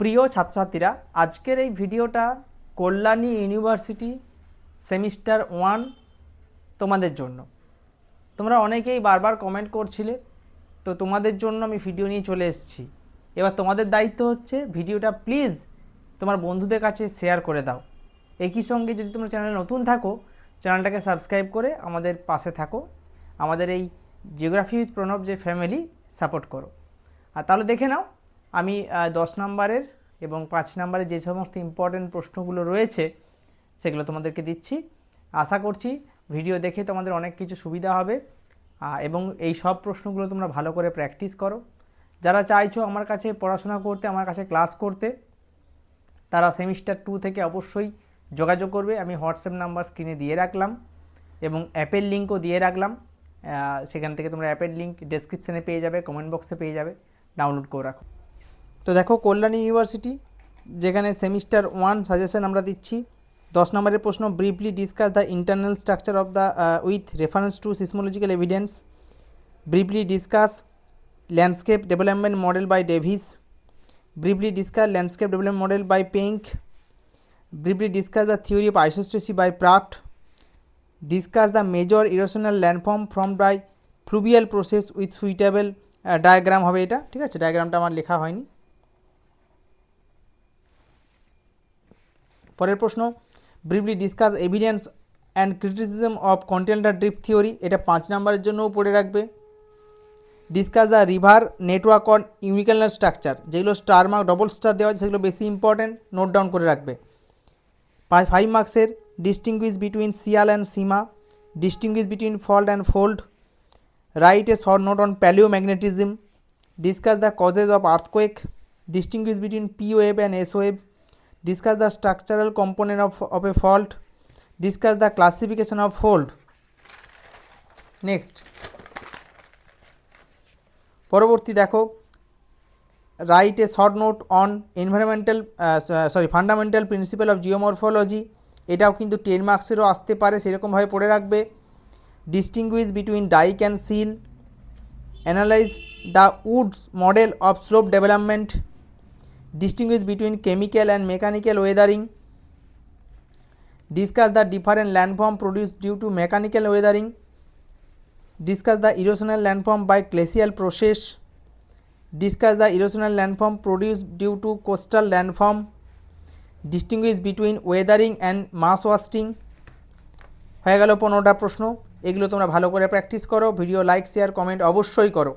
প্রিয় ছাত্রছাত্রীরা, আজকের এই ভিডিওটা কল্যাণী ইউনিভার্সিটি সেমিস্টার 1 তোমাদের জন্য। তোমরা অনেকেই বারবার কমেন্ট করছিলে, তো তোমাদের জন্য আমি ভিডিও নিয়ে চলে এসেছি। এবার তোমাদের দায়িত্ব হচ্ছে ভিডিওটা প্লিজ তোমার বন্ধুদের কাছে শেয়ার করে দাও। একই সঙ্গে যদি তোমরা চ্যানেলে নতুন থাকো, চ্যানেলটাকে সাবস্ক্রাইব করে আমাদের পাশে থাকো, আমাদের এই জিওগ্রাফি উইথ প্রণব যে ফ্যামিলি সাপোর্ট করো। আর তাহলে দেখে নাও, আমি 10 নম্বরের এবং 5 নম্বরের যে সমস্ত ইম্পর্টেন্ট প্রশ্নগুলো রয়েছে সেগুলো তোমাদেরকে দিচ্ছি। আশা করছি ভিডিও দেখে তোমাদের অনেক কিছু সুবিধা হবে এবং এই সব প্রশ্নগুলো তোমরা ভালো করে প্র্যাকটিস করো। যারা চাইছো আমার কাছে পড়াশোনা করতে, আমার কাছে ক্লাস করতে, তারা সেমিস্টার 2 থেকে অবশ্যই যোগাযোগ করবে। আমি হোয়াটসঅ্যাপ নাম্বার স্ক্রিনে দিয়ে রাখলাম এবং অ্যাপের লিঙ্কও দিয়ে রাখলাম। সেখান থেকে তোমরা অ্যাপের লিঙ্ক ডেসক্রিপশানে পেয়ে যাবে, কমেন্ট বক্সে পেয়ে যাবে, ডাউনলোড করে রাখো। তো দেখো, কল্যাণী ইউনিভার্সিটি যেখানে সেমিস্টার 1 সাজেশন আমরা দিচ্ছি। 10 নম্বরের প্রশ্ন, briefly discuss the internal structure of the with reference to seismological evidence. Briefly discuss landscape development model by Davis. Briefly discuss landscape development model by Penck. Briefly discuss the theory of isostasy by Pratt. Discuss the major erosional landform from by fluvial process with suitable diagram হবে এটা, ঠিক আছে? ডায়াগ্রামটা আমার লেখা হয়নি। পরের প্রশ্ন, briefly discuss evidence and criticism of continental drift theory, এটা 5 নম্বরের জন্যও পড়ে রাখবে। Discuss the river network on uniclinal structure, যেগুলো স্টার মার্ক ডবল স্টার দেওয়া আছে সেগুলো বেশি ইম্পর্টেন্ট, নোট ডাউন করে রাখবে। 5 মার্কসের distinguish between sial and sima, distinguish between fault and fold, write a short note on palaeomagnetism, discuss the causes of earthquake, distinguish between P wave and S wave, discuss the structural component of a fault, discuss the classification of fault. Next, পরবর্তী দেখো, write a short note on fundamental principle of geomorphology, এটাও কিন্তু 10 মার্কসেরও আসতে পারে, সেরকমভাবে পড়ে রাখবে। distinguish between dike and seal, analyze the Woods model of slope development, distinguish between chemical and mechanical weathering, discuss the different landform produced due to mechanical weathering, discuss the erosional landform by glacial process, discuss the erosional landform produced due to coastal landform, distinguish between weathering and mass wasting। হয়ে গেল 15টা প্রশ্ন। এগুলো তোমরা ভালো করে practice করো, video like share comment অবশ্যই করো।